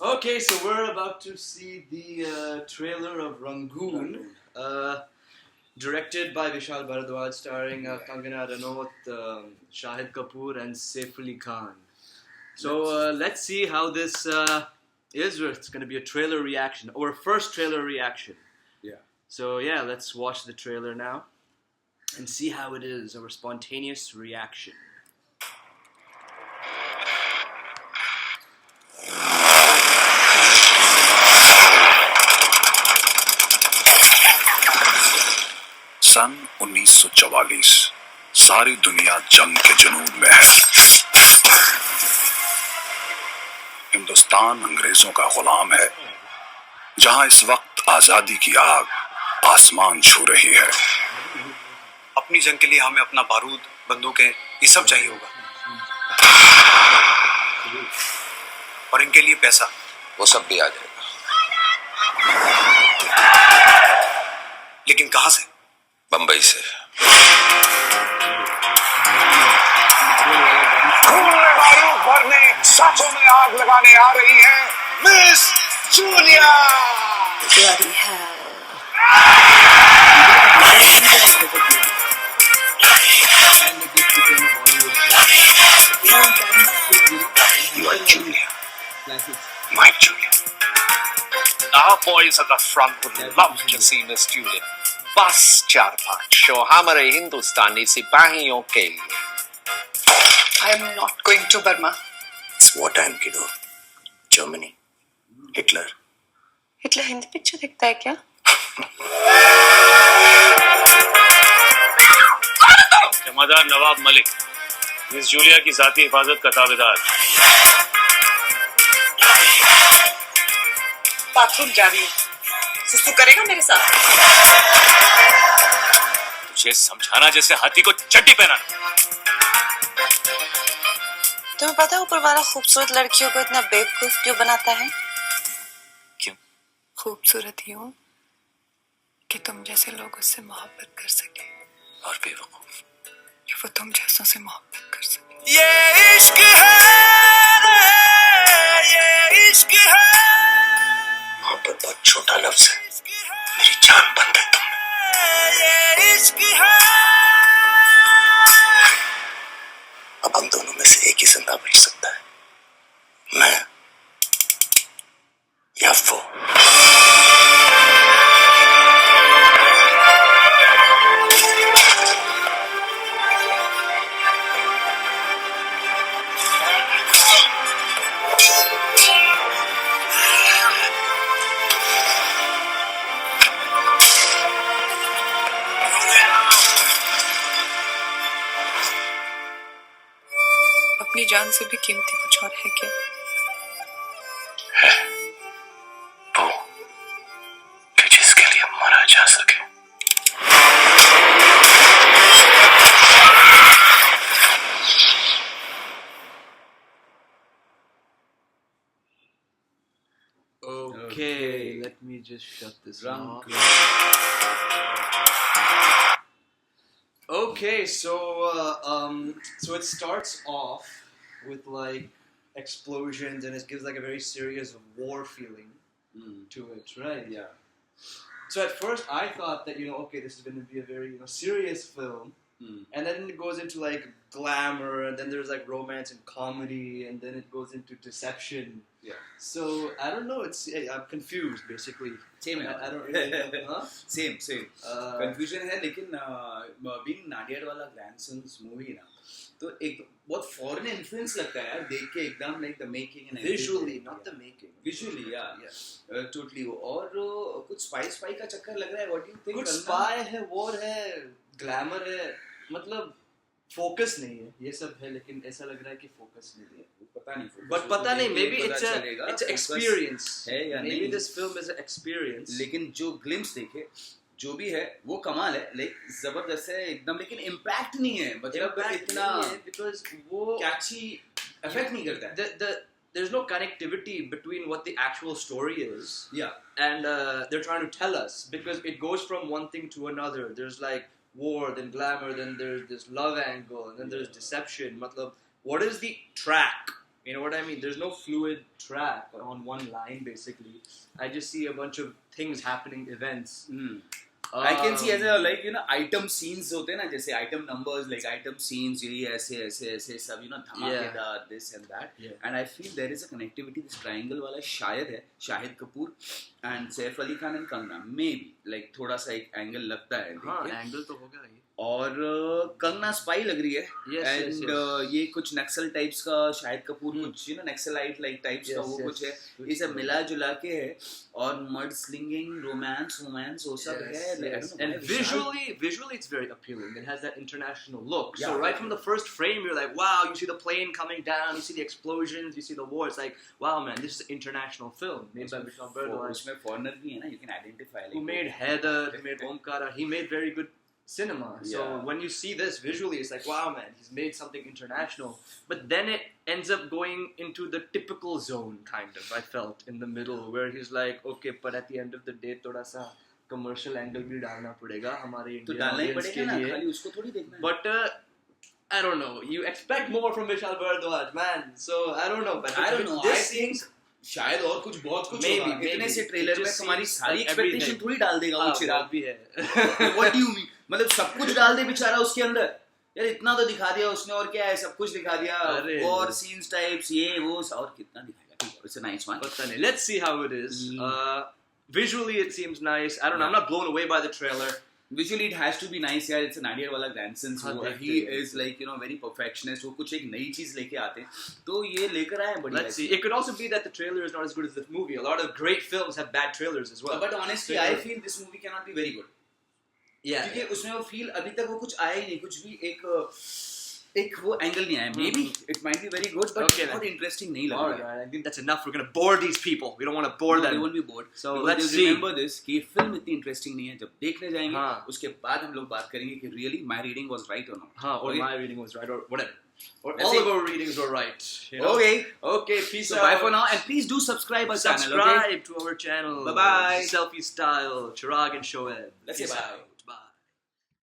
Okay, so we're about to see the trailer of Rangoon, directed by Vishal Bharadwaj, starring Kangana Ranaut, Shahid Kapoor, and Saif Ali Khan. So let's see how this is. It's going to be a trailer reaction, our first trailer reaction. Yeah. So yeah, let's watch the trailer now and see how it is, our spontaneous reaction. सन 1944 सारी दुनिया जंग के जुनून में है। हिंदुस्तान अंग्रेजों का गुलाम है, जहां इस वक्त आजादी की आग आसमान छू रही है। अपनी जंग के लिए हमें अपना बारूद, बंदूकें, ये सब चाहिए होगा, और इनके लिए पैसा, वो सब भी आ जाएगा। लेकिन कहां से? बंबई से। बारूद भरने, सांसों में आग लगाने आ रही है miss Julia. Bloody hell. You are Julia. My Julia. Our boys at the front would love to see Miss Julia. बस 4-5 शो हमारे हिंदुस्तानी सिपाहियों के लिए। I am not going to Burma. It's wartime, kiddo. Germany. Hitler. Hitler Hindi picture देखता है क्या? जमादार Nawab Malik, miss Julia की जाती हिफाजत का ताबेदार। बाथरूम जा रही हूँ। सुसु करेगा मेरे साथ? तुझे समझाना जैसे हाथी को चड्डी पहनाना। तुम्हें पता है ऊपर वाला खूबसूरत लड़कियों को इतना बेवकूफ क्यों बनाता है? क्यों? खूबसूरत यूं कि तुम जैसे लोग उससे मोहब्बत कर सके, और बेवकूफ कि वो तुम जैसों से मोहब्बत कर सके। ये इश्क है, ये इश्क है। मोहब्बत बहुत छोटा लफ्ज है, मेरी जान बंद है तुम। ये इश्क है। अब हम दोनों में से एक ही जिंदा बच सकता है, मैं या वो। अपनी जान से भी कीमती कुछ और है क्या? है वो कि जिसके लिए मरा जा सके। Okay, let me just shut this off. Okay, so it starts off with like explosions and it gives like a very serious war feeling to it, right? Yeah. So at first I thought that okay, this is going to be a very serious film, and then it goes into like glamour, and then there's like romance and comedy, and then it goes into deception. Yeah. So I don't know. I'm confused basically. Same है। I don't really. Huh? Same. Confusion है, लेकिन being Nadiad वाला ग्रैंडसन्स movie ना, तो एक बहुत foreign influence लगता है यार, देख के एकदम like the making and Visually, everything. not the making. Visually, yeah. Totally. और कुछ स्पाई का चक्कर लग रहा है. What do you think? कुछ स्पाई है, वॉर है, ग्लैमर है, मतलब फोकस नहीं है, ये सब है, लेकिन ऐसा लग रहा है कि फोकस नहीं है. पता नहीं. But पता नहीं, maybe it's an experience. है या maybe नहीं. this film is an experience. लेकिन जो ग्लिम्स देखे, जो भी है वो कमाल है, लाइक जबरदस्त है एकदम, लेकिन इम्पैक्ट नहीं है, मतलब इतना because वो कैची इफेक्ट नहीं करता है. There's no connectivity between what the actual story is Yeah. and they're trying to tell us, because it goes from one thing to another. There's like war, then glamour, then there's this love angle, and then there's deception. Matlab, what is the track You know what I mean? There's no fluid track on one line, basically. I just see a bunch of things happening, events. I can see as a like item scenes होते हैं ना जैसे item numbers like item scenes यही ऐसे सब धमाकेदार this and that and I feel there is a connectivity this triangle वाला शायद है Shahid Kapoor and Saif Ali Khan and Kangna maybe like थोड़ा सा एक angle लगता है हाँ angle तो होगा ही और कंगना स्पाई लग रही है एंड ये कुछ नक्सल टाइप्स का शाहिद कपूर कुछ नक्सलाइट लाइक टाइप्स का वो कुछ है ये सब मिला जुला के है और मड स्लिंगिंग रोमांस वो सब है and visually it's very appealing. It has that international look. So right from the first frame you're like, wow, you see the plane coming down, you see the explosions, you see the war. It's like, wow man, this is an international film made by Vishal Bardwaj. उसमें foreigner भी है ना, you can identify like who made Heather, he made Omkara, he made very good cinema. So when you see this visually, it's like, wow man, he's made something international. But then it ends up going into the typical zone kind of, I felt, in the middle, where he's like, okay, but at the end of the day, thoda sa commercial angle भी डालना पड़ेगा हमारे Indian audience के लिए. खाली उसको थोड़ी देखना है. But I don't know. You expect more from Vishal Bardwaj, man. So I don't know. But I don't know. I think शायद और कुछ बहुत कुछ होगा. इतने से ट्रेलर में तुम्हारी सारी एक्सपेक्टेशन थोड़ी डाल देगा वो चिराग भी है. What do you mean? मतलब सब कुछ डाल दे बेचारा उसके अंदर. यार इतना तो दिखा दिया उसने और क्या है सब कुछ दिखा दिया और सीन्स टाइप्स ये वो और कितना दिखाएगा. It's a nice one. पता नहीं. Let's see how it is. Visually it seems nice. I don't know. I'm not blown away by the trailer. Visually it has to be nice यार. It's a Nadia वाला grandson. So he is like very perfectionist. वो कुछ एक नई चीज लेके आते हैं. तो ये लेकर आए बढ़िया. Let's see. It could also be that the trailer is not as good as the movie. A lot of great films have bad trailers as well. But honestly, I feel this movie cannot be very good. Yeah. क्योंकि उसमें वो feel अभी तक वो कुछ आया ही नहीं. कुछ भी एक वो एंगल नहीं आया. Maybe it might be very good, but बहुत interesting नहीं लग रहा. I think that's enough. We're gonna bore these people. We don't want to bore them. They won't be bored. So let's see. Remember this कि film इतनी interesting नहीं है. जब देखने जाएंगे उसके बाद हम लोग बात करेंगे कि really my reading was right or not. हाँ, or my reading was right or whatever. Or all of our readings were right. Okay. Peace out. Bye for now, and please do subscribe our channel. Subscribe to our channel. Bye. Selfie Style, Chirag and Shoaib. Let's say bye.